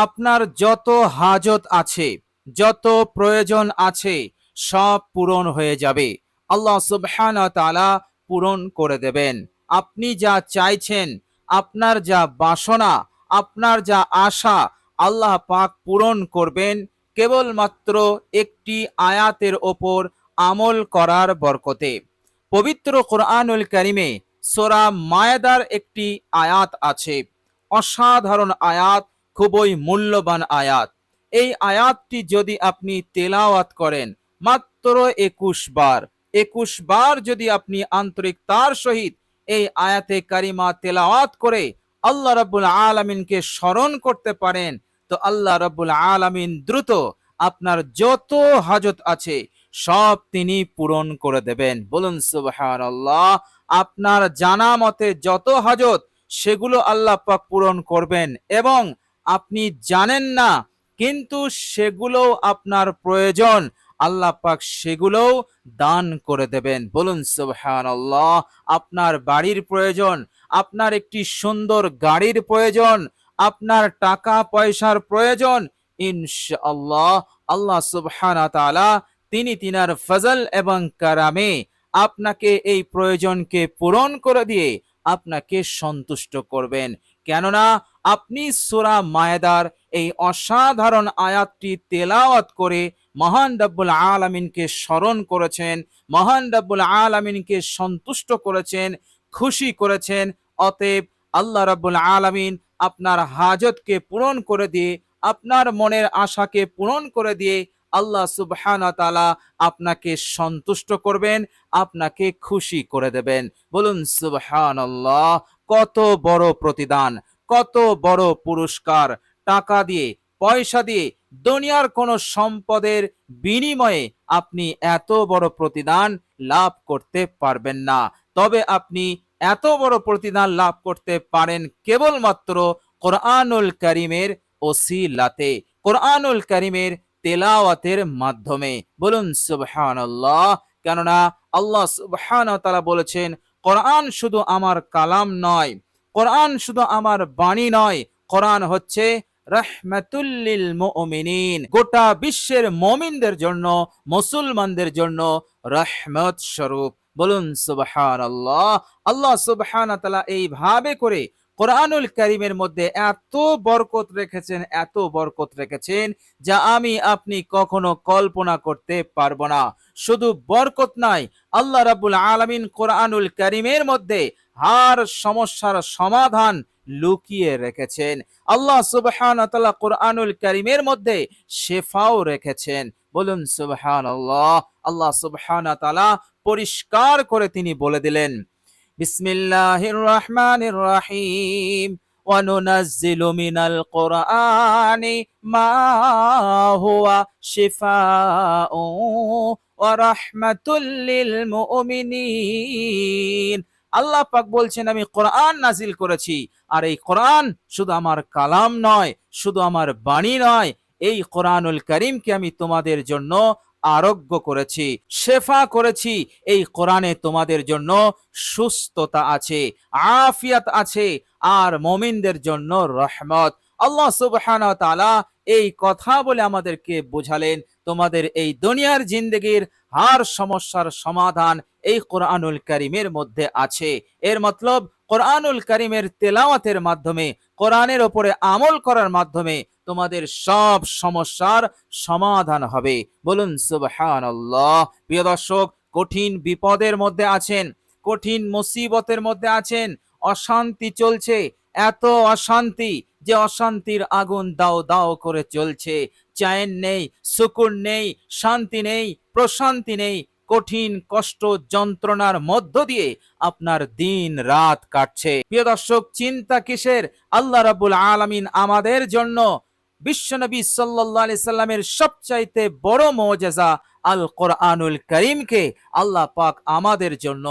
আপনার যত হাজত আছে, যত প্রয়োজন আছে, সব পূরণ হয়ে যাবে। আল্লাহ সুবহানাহু ওয়া তাআলা পূরণ করে দেবেন। আপনি যা চাইছেন, আপনার যা বাসনা, আপনার যা আশা, আল্লাহ পাক পূরণ করবেন কেবলমাত্র একটি আয়াতের ওপর আমল করার বরকতে। পবিত্র কোরআনুল কারিমে সূরা মায়েদার একটি আয়াত আছে, অসাধারণ আয়াত, খুবই মূল্যবান আয়াত। এই আয়াতটি যদি আপনি তেলাওয়াত করেন মাত্র 21 বার, 21 বার যদি আপনি আন্তরিকতার সহিত এই আয়াতে কারিমা তেলাওয়াত করে আল্লাহ রাব্বুল আলামিনকে স্মরণ করতে পারেন, তো আল্লাহ রাব্বুল আলামিন দ্রুত আপনার যত হাজত আছে সব তিনি পূরণ করে দেবেন। বলুন সুবহানাল্লাহ। আপনার জানা মতে যত হাজত, সেগুলো আল্লাহ পাক পূরণ করবেন, এবং আপনি জানেন না কিন্তু সেগুলো আপনার প্রয়োজন, আল্লাহ পাক সেগুলোও দান করে দেবেন। বলুন সুবহানাল্লাহ। আপনার বাড়ির প্রয়োজন, আপনার একটি সুন্দর গাড়ির প্রয়োজন, আপনার টাকা পয়সার প্রয়োজন, ইনশাআল্লাহ আল্লাহ সুবহানাহু ওয়া তাআলা তিনি তিনার ফজল এবং কারামে আপনাকে এই প্রয়োজনকে পূরণ করে দিয়ে আপনাকে সন্তুষ্ট করবেন। কেননা আপনি সূরা মায়েদার এই অসাধারণ আয়াতটি তেলাওয়াত করে মহান রব্বুল আলামিনকে স্মরণ করেছেন, মহান রব্বুল আলামিনকে সন্তুষ্ট করেছেন, খুশি করেছেন। অতএব আল্লাহ রব্বুল আলামিন আপনার হাজতকে পূরণ করে দিয়ে, আপনার মনের আশাকে পূরণ করে দিয়ে আল্লাহ সুবহানাহু ওয়া তাআলা আপনাকে সন্তুষ্ট করবেন, আপনাকে খুশি করে দেবেন। বলুন সুবহানাল্লাহ। কত বড় প্রতিদান, কত বড় পুরস্কার! টাকা দিয়ে, পয়সা দিয়ে, দুনিয়ার কোন সম্পদের বিনিময়ে আপনি এত বড় প্রতিদান লাভ করতে পারবেন না। তবে আপনি এত বড় প্রতিদান লাভ করতে পারেন কেবলমাত্র কোরআনুল কারীমের ওসিলাতে, কোরআনুল কারীমের তেলাওয়াতের মাধ্যমে। বলুন সুবহানাল্লাহ। কেননা আল্লাহ সুবহানাহু ওয়া তাআলা বলেছেন, কোরআন শুধু আমার কালাম নয়, কোরআন শুধু আমার বাণী নয়, কোরআন হচ্ছে রাহমাতুল লিল মুমিনিন, গোটা বিশ্বের মুমিনদের জন্য, মুসলমানদের জন্য রহমত স্বরূপ। বলুন সুবহানাল্লাহ। আল্লাহ সুবহানাহু ওয়া তাআলা এইভাবে করে কোরআনুল কারীমের মধ্যে এত বরকত রেখেছেন, এত বরকত রেখেছেন, যা আমি আপনি কখনো কল্পনা করতে পারবো না। শুধু বরকত নাই, আল্লাহ রাব্বুল আলামিন কোরআনুল কারীমের মধ্যে হার সমস্যার সমাধান লুকিয়ে রেখেছেন। আল্লাহ সুবহানাহু ওয়া তাআলা কোরআনুল কারীমের মধ্যে শিফাও রেখেছেন। বলুন সুবহানাল্লাহ। আল্লাহ সুবহানাহু ওয়া তাআলা পরিষ্কার করে তিনি বলে দিলেন, বিসমিল্লাহির রহমানির রহিম, ওয়া নুনাজ্জিলু মিনাল কুরআনি মা হুয়া শিফাউ ওয়া রাহমাতুল লিল মুমিনিন। আল্লাহ পাক বলছেন, আমি কোরআন নাজিল করেছি, আর এই কোরআন শুধু আমার কালাম নয়, শুধু আমার বাণী নয়, এই কোরআনুল কারীমকে আমি তোমাদের জন্য আরোগ্য করেছি, শেফা করেছি। এই কোরআনে তোমাদের জন্য সুস্থতা আছে, আফিয়াত আছে, আর মুমিনদের জন্য রহমত। আল্লাহ সুবহানাহু ওয়া তাআলা এই কথা বলে আমাদেরকে বোঝালেন, তোমাদের এই দুনিয়ার জিন্দেগির হার সমস্যার সমাধান এই কোরআনুল কারীমের মধ্যে আছে। এর মতলব কোরআনুল কারীমের তেলাওয়াতের মাধ্যমে, কোরআনের উপরে আমল করার মাধ্যমে তোমাদের সব সমস্যার সমাধান হবে। বলুন সুবহানাল্লাহ। প্রিয় দর্শক, কঠিন বিপদের মধ্যে আছেন, কঠিন মুসিবতের মধ্যে আছেন, অশান্তি চলছে, এত অশান্তি যে অশান্তির আগুন দাও দাও করে জ্বলছে, চ্যান নেই, সুকুন নেই, শান্তি নেই, প্রশান্তি নেই, কঠিন কষ্ট যন্ত্রণার মধ্য দিয়ে আপনার দিন রাত কাটছে। প্রিয় দর্শক, চিন্তা কিসের? আল্লাহ রাব্বুল আলামিন আমাদের জন্য বিশ্বনবী সাল্লাল্লাহু আলাইহি সাল্লামের সবচাইতে বড় মুজিজা আল কোরআনুল কারীমকে আল্লাহ পাক আমাদের জন্য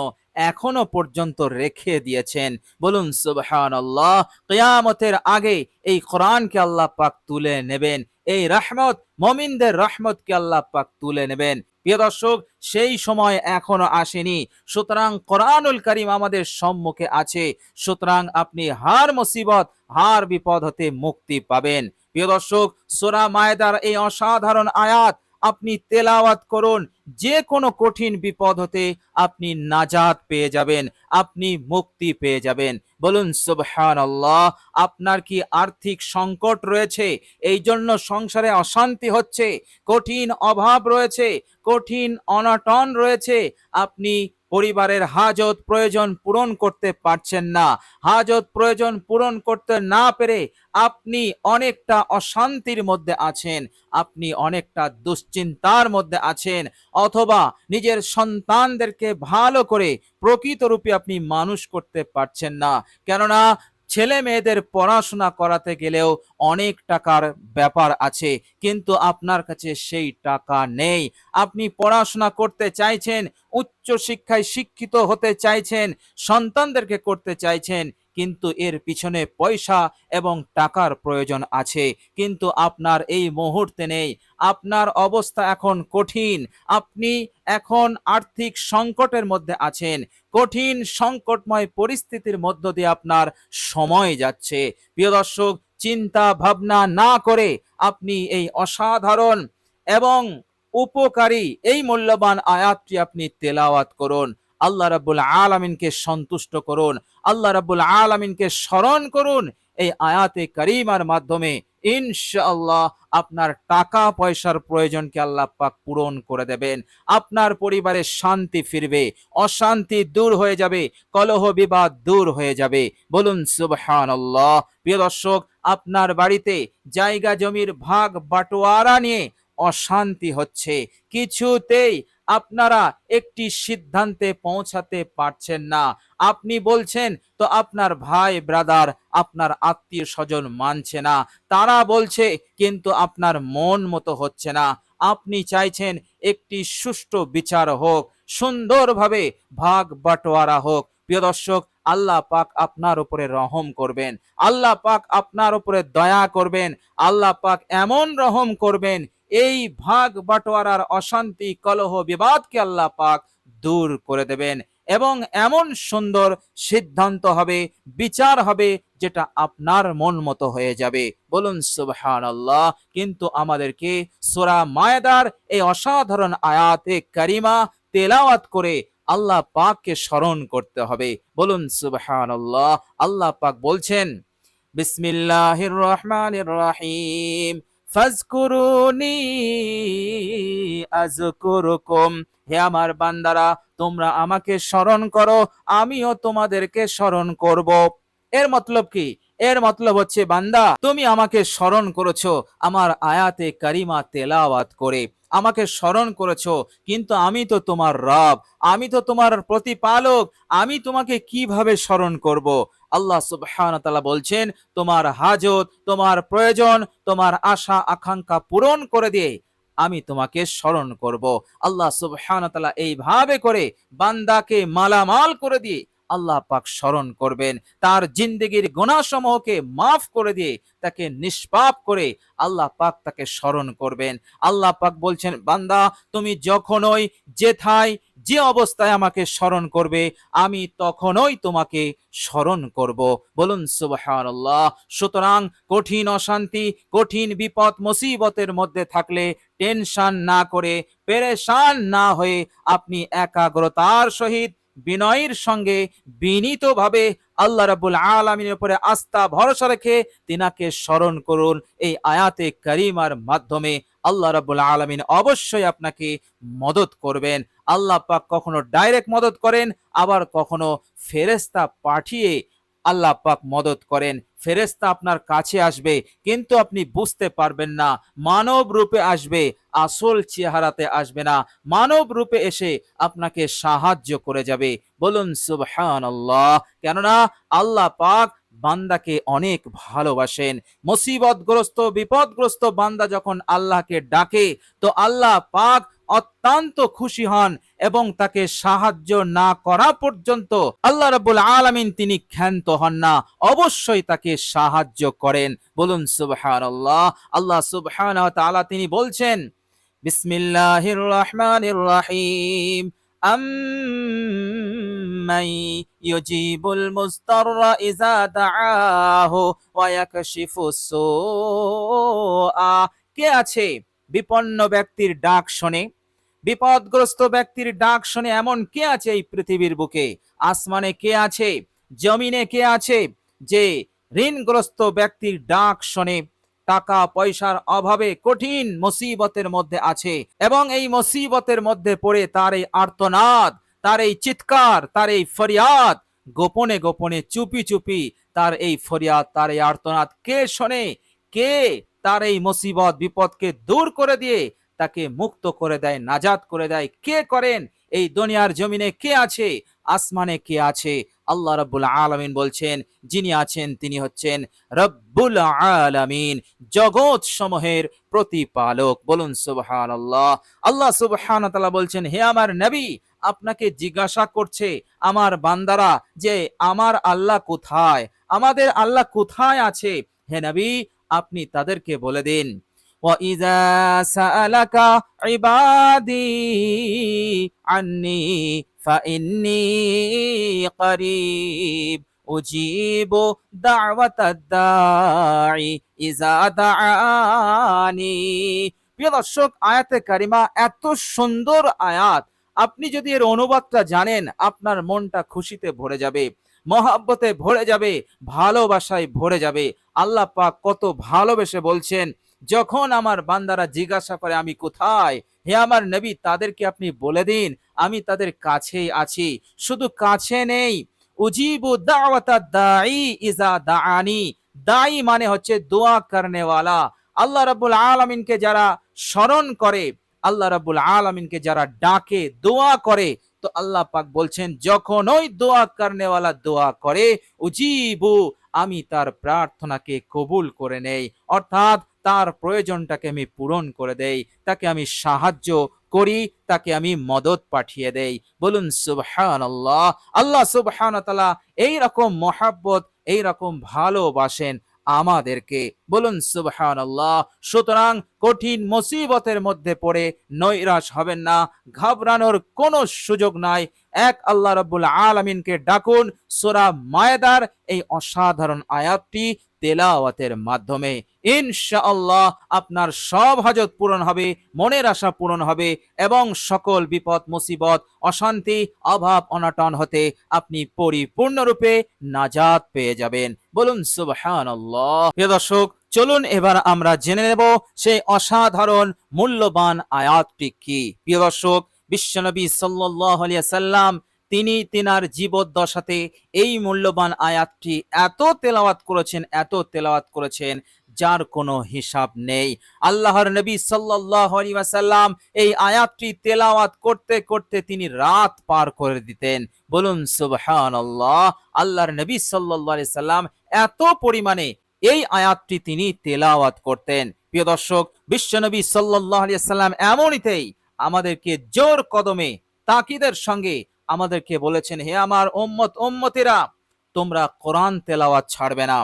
এখনো পর্যন্ত রেখে দিয়েছেন। বলুন সুবহানাল্লাহ। কিয়ামতের আগে এই কোরআনকে আল্লাহ পাক তুলে নেবেন, এই রহমত, মুমিনদের রহমতকে আল্লাহ পাক তুলে নেবেন। প্রিয় দর্শক, সেই সময় এখনো আসেনি, সুতরাং কোরআনুল কারীম আমাদের সম্মুখে আছে, সুতরাং আপনি হার মুসিবত, হার বিপদ হতে মুক্তি পাবেন। প্রিয় দর্শক, সূরা মায়েদার এই অসাধারণ আয়াত আপনি তেলাওয়াত করুন, যে কোনো কঠিন বিপদ হতে আপনি নাজাত পেয়ে যাবেন, আপনি মুক্তি পেয়ে যাবেন। বলুন সুবহানাল্লাহ। আপনার কি আর্থিক সংকট রয়েছে, এই জন্য সংসারে অশান্তি হচ্ছে, কঠিন অভাব রয়েছে, কঠিন অনটন রয়েছে, আপনি পরিবারের হাজত প্রয়োজন পূরণ করতে পারছেন না, হাজত প্রয়োজন পূরণ করতে না পেরে আপনি অনেকটা অশান্তির মধ্যে আছেন, আপনি অনেকটা দুশ্চিন্তার মধ্যে আছেন, অথবা নিজের সন্তানদেরকে ভালো করে প্রকৃতরূপে আপনি মানুষ করতে পারছেন না, কেননা ছেলে মেয়েদের পড়াশোনা করাতে গেলেও অনেক টাকার ব্যাপার আছে, কিন্তু আপনার কাছে সেই টাকা নেই। আপনি পড়াশোনা করতে চাইছেন, উচ্চ শিক্ষায় শিক্ষিত হতে চাইছেন, সন্তানদেরকে করতে চাইছেন, কিন্তু এর পিছনে পয়সা এবং টাকার প্রয়োজন আছে, কিন্তু আপনার এই মুহূর্তে নেই। আপনার অবস্থা এখন কঠিন, আপনি এখন আর্থিক সংকটের মধ্যে আছেন, কঠিন সংকটময় পরিস্থিতির মধ্য দিয়ে আপনার সময় যাচ্ছে। প্রিয় দর্শক, চিন্তা ভাবনা না করে আপনি এই অসাধারণ এবং উপকারী এই মূল্যবান আয়াতটি আপনি তেলাওয়াত করুন, আল্লাহ রাব্বুল আলামিনকে সন্তুষ্ট করুন, আল্লাহ রাব্বুল আলামিনকে স্মরণ করুন। এই আয়াতে কারিমার মাধ্যমে ইনশাআল্লাহ আপনার টাকা পয়সার প্রয়োজনকে আল্লাহ পাক পূরণ করে দেবেন, আপনার পরিবারে শান্তি ফিরবে, অশান্তি দূর হয়ে যাবে, কলহ বিবাদ দূর হয়ে যাবে। বলুন সুবহানাল্লাহ। প্রিয় দর্শক, আপনার বাড়িতে জায়গা জমির ভাগ বাটোয়ারা নিয়ে অশান্তি হচ্ছে, কিছুতেই আপনারা একটি সিদ্ধান্তে পৌঁছাতে পারছেন না, আপনি বলছেন তো আপনার ভাই ব্রাদার, আপনার আত্মীয় স্বজন মানছে না, তারা বলছে কিন্তু আপনার মন মতো হচ্ছে না, আপনি চাইছেন একটি সুষ্ঠু বিচার হোক, সুন্দরভাবে ভাগ বাটোয়ারা হোক। প্রিয় দর্শক, আল্লাহ পাক আপনার উপরে রহম করবেন, আল্লাহ পাক আপনার উপরে দয়া করবেন, আল্লাহ পাক এমন রহম করবেন, এই ভাগ বাটোয়ারার অশান্তি কলহ বিবাদকে আল্লাহ পাক দূর করে দেবেন, এবং এমন সুন্দর সিদ্ধান্ত হবে, বিচার হবে, যেটা আপনার মন মতো হয়ে যাবে। বলুন সুবহানাল্লাহ। কিন্তু আমাদেরকে সূরা মায়েদার এই অসাধারণ আয়াতে কারিমা তেলাওয়াত করে আল্লাহ পাককে স্মরণ করতে হবে। বলুন সুবহানাল্লাহ। আল্লাহ পাক বলছেন, বিসমিল্লাহির রহমানির রহিম, ফাজকুরুনি আযকুরুকুম। হে আমার বান্দারা, তোমরা আমাকে স্মরণ করো, আমিও তোমাদেরকে স্মরণ করব। এর মতলব কি? এর মতলব হচ্ছে, বান্দা তুমি আমাকে স্মরণ করেছো আমার আয়াতে কারিমা তেলাওয়াত করে, আমাকে স্মরণ করেছো, কিন্তু আমি তো তোমার রব, আমি তো তোমার প্রতিপালক, আমি তোমাকে কিভাবে স্মরণ করব? আল্লাহ সুবহানাহু ওয়া তাআলা বলছেন, তোমার হাজত, তোমার প্রয়োজন, তোমার আশা আকাঙ্ক্ষা পূরণ করে দিয়ে আমি তোমাকে স্মরণ করব। আল্লাহ সুবহানাহু ওয়া তাআলা এইভাবে করে বান্দাকে মালামাল করে দিয়ে আল্লাহ পাক স্মরণ করবেন, তার জিন্দেগির গুনাহসমূহকে মাফ করে দিয়ে তাকে নিষ্পাপ করে আল্লাহ পাক তাকে স্মরণ করবেন। আল্লাহ পাক বলছেন, বান্দা তুমি যখনই যেথায় যে অবস্থায় আমাকে স্মরণ করবে, আমি তখনই তোমাকে স্মরণ করব। বলুন সুবহানাল্লাহ। সুতরাং কঠিন অশান্তি, কঠিন বিপদ মুসিবতের মধ্যে থাকলে টেনশন না করে, পেরেশান না হয়ে আপনি একাগ্রতার সহিত বিনয়ের সঙ্গে বিনীতভাবে আল্লাহ রাব্বুল আলামিনের উপরে আস্থা ভরসা রেখে তিনাকে স্মরণ করুন। এই আয়াতে কারিমার মাধ্যমে আল্লাহ রাব্বুল আলামিন অবশ্যই আপনাকে মদত করবেন। আল্লাহ পাক কখনো ডাইরেক্ট মদত করেন, আবার কখনো ফেরেশতা পাঠিয়ে আল্লাহ পাক মদত করেন। ফেরেশতা আপনার কাছে আসবে, কিন্তু আপনি বুঝতে পারবেন না, মানব রূপে আসবে, আসল চেহারাতে আসবে না, মানব রূপে এসে আপনাকে সাহায্য করে যাবে। বলুন সুবহানাল্লাহ। কেননা আল্লাহ পাক বান্দাকে অনেক ভালোবাসেন। মুসিবতগ্রস্ত বিপদগ্রস্ত বান্দা যখন আল্লাহকে ডাকে, তো আল্লাহ পাক অত্যন্ত খুশি হন, এবং তাকে সাহায্য না করা পর্যন্ত আল্লাহ রাব্বুল আলামিন তিনি ক্ষান্ত হন না, অবশ্যই তাকে সাহায্য করেন। বলুন সুবহানাল্লাহ। আল্লাহ সুবহানাহু ওয়া তাআলা তিনি বলছেন, বিসমিল্লাহির রহমানির রহিম, আম্মাই ইউজিবুল মুস্তাররা ইযা দাআহু ওয়া ইয়াকশিফুস সুআ। কে আছে বিপন্ন ব্যক্তির ডাক শোনে, বিপদগ্রস্ত ব্যক্তির ডাক শুনে এমন কে আছে এই পৃথিবীর বুকে? আসমানে কে আছে, জমিনে কে আছে যে ঋণগ্রস্ত ব্যক্তির ডাক শোনে? টাকা পয়সার অভাবে কঠিন মুসিবতের মধ্যে আছে এবং এই মুসিবতের মধ্যে পড়ে তার এই আর্তনাদ, তার এই চিৎকার, তার এই ফরিয়াদ গোপনে গোপনে চুপি চুপি তার এই ফরিয়াদ, তার এই আর্তনাদ কে শোনে? কে তার এই মুসিবত বিপদকে দূর করে দিয়ে তাকে মুক্ত করে দেয়, নাজাত করে দেয়? কে করেন? এই দুনিয়ার জমিনে কে আছে? আসমানে কে আছে? আল্লাহ রাব্বুল আলামিন বলছেন, যিনি আছেন তিনি হচ্ছেন রব্বুল আলামিন, জগৎ সমূহের প্রতিপালক। বলুন সুবহানাল্লাহ। আল্লাহ সুবহানাহু ওয়া তাআলা বলছেন, হে আমার নবী, আপনাকে জিজ্ঞাসা করছে আমার বান্দারা যে আমার আল্লাহ কোথায়, আমাদের আল্লাহ কোথায় আছে। হে নবী, আপনি তাদেরকে বলে দিন, وَإِذَا سَأَلَكَ عِبَادِي عَنِّي فَإِنِّي قَرِيبٌ أُجِيبُ دَعْوَةَ الدَّاعِ إِذَا دَعَانِي। প্রিয় দর্শক, আয়াতে কারিমা এত সুন্দর আয়াত, আপনি যদি এর অনুবাদটা জানেন আপনার মনটা খুশিতে ভরে যাবে, মহাব্বতে ভরে যাবে, ভালোবাসায় ভরে যাবে। আল্লাহ পাক কত ভালোবেসে বলছেন, যখন আমার বান্দারা জিজ্ঞাসা করে আমি কোথায়, হে আমার নবী তাদেরকে আপনি বলে দিন আমি তাদের কাছেই আছি। শুধু কাছে নেই, উজিবু দাওয়াতাদ দাঈ ইজা দাআনি। দাঈ মানে হচ্ছে দোয়া করনেওয়ালা। আল্লাহ রাব্বুল আলামিনকে যারা স্মরণ করে, আল্লাহ রাব্বুল আলামিনকে যারা ডাকে, দোয়া করে, তো আল্লাহ পাক বলছেন যখন ওই দোয়া করনেওয়ালা দোয়া করে, উজিবু, আমি তার প্রার্থনাকে কবুল করে নেই, অর্থাৎ তার প্রয়োজনটাকে আমি পূরণ করে দেই, তাকে আমি সাহায্য করি, তাকে আমি মদত পাঠিয়ে দেই। বলুন সুবহানাল্লাহ। আল্লাহ সুবহানাহু ওয়া তাআলা এই রকম মহাব্বত, এই রকম ভালোবাসেন আমাদেরকে। বলুন সুবহানাল্লাহ। সুতরাং কঠিন মুসিবতের মধ্যে পড়ে নৈরাশ হবেন না, ঘাবড়ানোর কোনো সুযোগ নাই। এক আল্লাহ রাব্বুল আলামিনকে ডাকুন সূরা মায়েদার এই অসাধারণ আয়াতটি তেলাওয়াতের মাধ্যমে। ইনশাআল্লাহ আপনার সব হাজত পূরণ হবে, মনের আশা পূরণ হবে এবং সকল বিপদ মুসিবত, অশান্তি, অভাব অনটন হতে আপনি পরিপূর্ণরূপে নাজাত পেয়ে যাবেন। বলুন সুবহানাল্লাহ। প্রিয় দর্শক, চলুন এবার আমরা জেনে নেব সেই অসাধারণ মূল্যবান আয়াতটি কি। প্রিয় দর্শক, বিশ্বনবী সাল্লাল্লাহু আলাইহি সাল্লাম তিনি তিনার জীবদ্দশাতে এই মূল্যবান আয়াতটি এত তেলাওয়াত করেছেন, এত তেলাওয়াত করেছেন যার কোনো হিসাব নেই। আল্লাহর নবী সাল্লাল্লাহু আলাইহি ওয়াসাল্লাম এই আয়াতটি তেলাওয়াত করতে করতে তিনি রাত পার করে দিতেন। বলুন সুবহানাল্লাহ। আল্লাহর নবী সাল্লাল্লাহু আলাইহি সাল্লাম এত পরিমাণে এই আয়াতটি তিনি তেলাওয়াত করতেন। প্রিয় দর্শক, বিশ্বনবী সাল্লাল্লাহু আলাইহি সাল্লাম এমনিতেই আমাদেরকে জোর কদমে তাকিদের সঙ্গে আমাদেরকে বলেছেন, হে আমার উম্মত উম্মতিরা, তোমরা কোরআন তেলাওয়াত ছাড়বে না।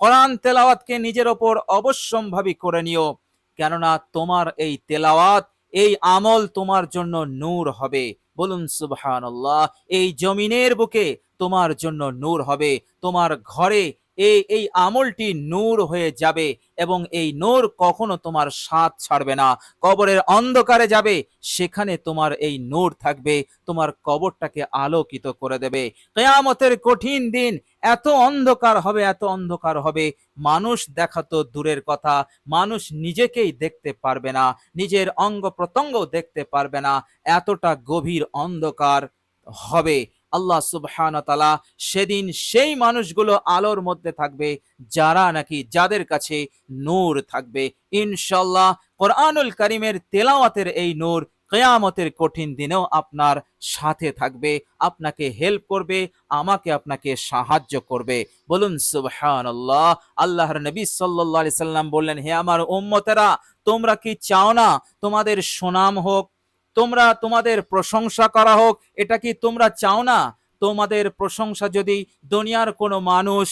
কোরআন তেলাওয়াতকে নিজের ওপর অবশ্যম্ভাবী করে নিও, কেননা তোমার এই তেলাওয়াত, এই আমল তোমার জন্য নূর হবে। বলুন সুবহানাল্লাহ। এই জমিনের বুকে তোমার জন্য নূর হবে, তোমার ঘরে এই আমলটি নূর হয়ে যাবে এবং এই নূর কখনো তোমার সাথ ছাড়বে না। কবরের অন্ধকারে যাবে, সেখানে তোমার এই নূর থাকবে, তোমার কবরটাকে আলোকিত করে দেবে। কিয়ামতের কঠিন দিন এত অন্ধকার হবে, এত অন্ধকার হবে, মানুষ দেখা তো দূরের কথা, মানুষ নিজেকেই দেখতে পারবে না, নিজের অঙ্গ প্রত্যঙ্গ দেখতে পারবে না, এতটা গভীর অন্ধকার হবে। আল্লাহ সুবহানাহু ওয়া তাআলা সেদিন সেই মানুষগুলো আলোর মধ্যে থাকবে যারা নাকি, যাদের কাছে নূর থাকবে। ইনশাআল্লাহ কোরআনুল কারীমের তেলাওয়াতের এই নূর কিয়ামতের কঠিন দিনেও আপনার সাথে থাকবে, আপনাকে হেল্প করবে, আমাকে আপনাকে সাহায্য করবে। বলুন সুবহানাল্লাহ। আল্লাহর নবী সাল্লাল্লাহু আলাইহি সাল্লাম বললেন, হে আমার উম্মতেরা, তোমরা কি চাও না তোমাদের সুনাম হোক, তোমাদের প্রশংসা করা হোক? এটা কি তোমরা চাও না? তোমাদের প্রশংসা যদি দুনিয়ার কোনো মানুষ,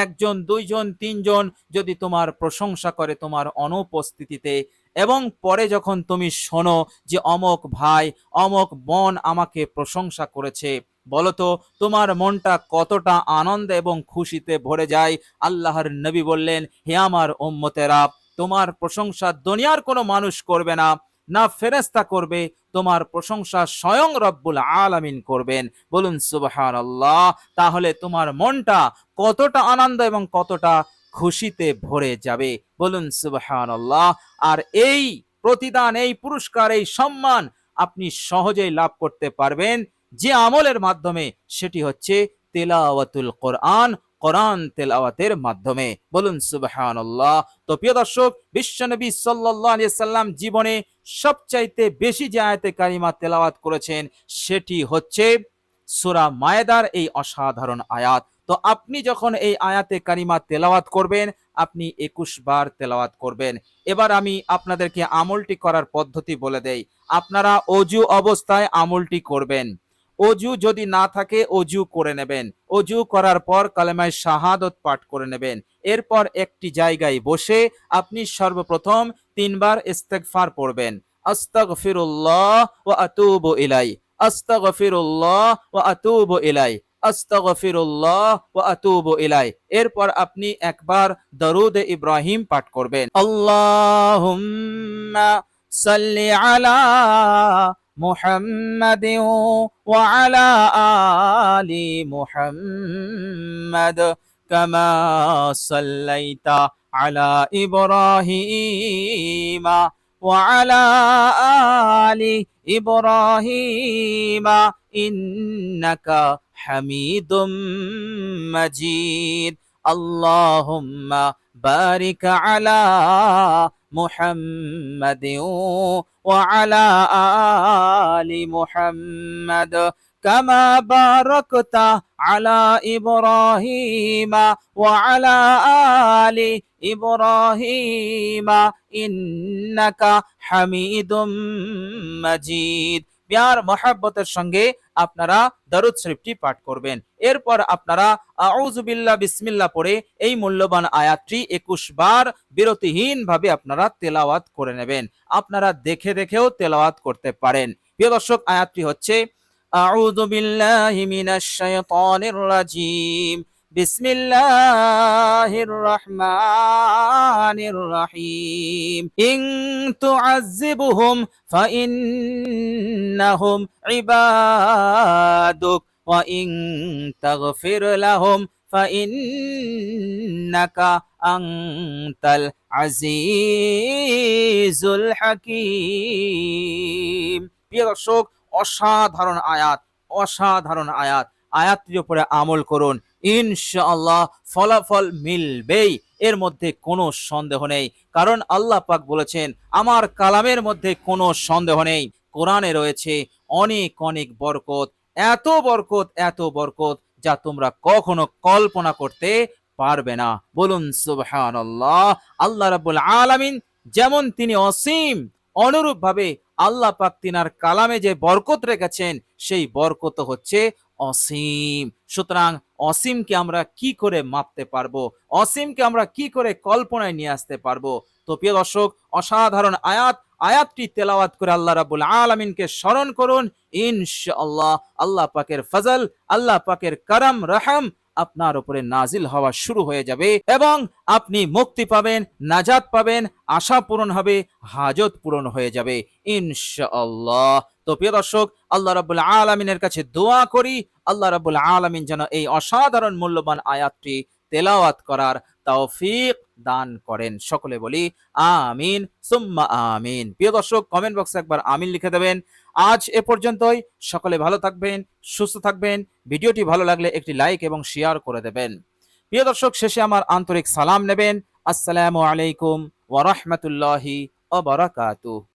একজন, দুইজন, তিনজন যদি তোমার প্রশংসা করে তোমার অনুপস্থিতিতে, এবং পরে যখন তুমি শোনো যে অমক ভাই, অমক বোন আমাকে প্রশংসা করেছে, বলো তো তোমার মনটা কতটা আনন্দ এবং খুশিতে ভরে যায়। আল্লাহর নবী বললেন, হে আমার উম্মতেরা, তোমার প্রশংসা দুনিয়ার কোনো মানুষ করবে না, না ফেরেশতা করবে, তোমার প্রশংসা স্বয়ং রব্বুল আলামিন করবেন। বলুন সুবহানাল্লাহ। তাহলে তোমার মনটা কতটা আনন্দ এবং কতটা খুশিতে ভরে যাবে। বলুন সুবহানাল্লাহ। আর এই প্রতিদান, এই পুরস্কার, এই সম্মান আপনি সহজেই লাভ করতে পারবেন যে আমলের মাধ্যমে, সেটি হচ্ছে তেলাওয়াতুল কোরআন, কোরআন তেলাওয়াতের মাধ্যমে। বলুন সুবহানাল্লাহ। তো প্রিয় দর্শক, বিশ্বনবী সাল্লাল্লাহু আলাইহি সাল্লাম জীবনে সবচাইতে বেশি যে আয়াতে কারিমা তেলাওয়াত করেছেন সেটি হচ্ছে সূরা মায়েদার এই অসাধারণ আয়াত। তো আপনি যখন এই আয়াতে কারিমা তেলাওয়াত করবেন, আপনি 21 বার তেলাওয়াত করবেন। এবার আমি আপনাদেরকে আমলটি করার পদ্ধতি বলে দেই। আপনারা অজু অবস্থায় আমলটি করবেন। অজু যদি না থাকে অজু করে নেবেন। অজু করার পর কালেমায়ে শাহাদত পাঠ করে নেবেন। এরপর একটি জায়গায় বসে আপনি সর্বপ্রথম 3 বার ইস্তেগফার পড়বেন। আস্তাগফিরুল্লাহ ওয়া আতুবু ইলাই, আস্তাগফিরুল্লাহ ওয়া আতুবু ইলাই, আস্তাগফিরুল্লাহ ওয়া আতুবু ইলাই। এরপর আপনি একবার দরুদ ইব্রাহিম পাঠ করবেন। আল্লাহুম্মা সাল্লি আলা মুহাম্মাদিন ওয়া আলা আলি মুহাম্মাদ কামা সাল্লাইতা আলা ইব্রাহিমা ওয়া আলা আলি ইব্রাহিমা ইন্নাকা হামিদুম মাজিদ। আল্লাহুম্মা বারিক আলা মুহাম্মাদিন ওয়া আলা আলি মুহাম্মাদ কামা বারাকতা আলা ইব্রাহিমা ওয়া আলা আলি ইব্রাহিমা ইন্নাকা হামিদুম মাজিদ। প্যার মহব্বতের সঙ্গে আপনারা দরুদ শরীফটি পাঠ করবেন। এরপর আপনারা আউযু বিল্লাহ বিসমিল্লাহ পড়ে এই মূল্যবান আয়াতটি 21 বার বিরতিহীন ভাবে আপনারা তেলাওয়াত করে নেবেন। আপনারা দেখে দেখেও তেলাওয়াত করতে পারেন। প্রিয় দর্শক, আয়াতটি হচ্ছে আউযু বিল্লাহি মিনাশ শাইতানির রাজিম, বিসমিল্লাহির রহমানির রহিম। ইন তুআযিবহুম ফাইন্নাহুম ইবাদুক ওয়া ইন তাগফির লাহুম ফাইন্নাকা আনতাল আজিজুল হাকীম। প্রিয় দর্শক, অসাধারণ আয়াত, অসাধারণ আয়াত। আয়াতটির উপরে আমল করুন, ইনশাআল্লাহ ফলাফল মিলবেই, এর মধ্যে কোনো সন্দেহ নেই। কারণ আল্লাহ পাক বলেছেন, আমার কালামের মধ্যে কোনো সন্দেহ নেই, কোরআনে রয়েছে অনেক অনেক বরকত, এত বরকত, এত বরকত যা তোমরা কখনো কল্পনা করতে পারবে না। বলুন সুবহানাল্লাহ। আল্লাহ রাব্বুল আলামিন যেমন তিনি অসীম, অনুরূপ ভাবে আল্লাহ পাক তিনার কালামে যে বরকত রেখেছেন সেই বরকত হচ্ছে অসীম। সুতরাং অসীমকে আমরা কি করে মাপতে পারবো, অসীমকে আমরা কি করে কল্পনায় নিয়ে আসতে পারবো? তো প্রিয় দর্শক, অসাধারণ আয়াত, আয়াতটি তেলাওয়াত করে আল্লাহ রাব্বুল আলামিনকে স্মরণ করুন। ইনশাআল্লাহ আল্লাহ পাকের ফজল, আল্লাহ পাকের করম রহম আপনার উপরে নাজিল হওয়া শুরু হয়ে যাবে এবং আপনি মুক্তি পাবেন, নাজাত পাবেন, আশা পূরণ হবে, হাজত পূরণ হয়ে যাবে ইনশাআল্লাহ। তো প্রিয় দর্শক, আল্লাহ রাব্বুল আলামিনের কাছে দোয়া করি, আল্লাহ রাব্বুল আলামিন যেন এই অসাধারণ মূল্যবান আয়াতটি তেলাওয়াত করার তৌফিক দান করেন। সকলে বলি আমিন সুম্মা আমিন। প্রিয় দর্শক, কমেন্ট বক্সে একবার আমিন লিখে দেবেন। আজ এ পর্যন্তই। সকলে ভালো থাকবেন, সুস্থ থাকবেন। ভিডিওটি ভালো লাগলে একটি লাইক এবং শেয়ার করে দেবেন। প্রিয় দর্শক, শেষে আমার আন্তরিক সালাম নেবেন। আসসালামু আলাইকুম ওয়া রাহমাতুল্লাহি ওয়া বারাকাতুহু।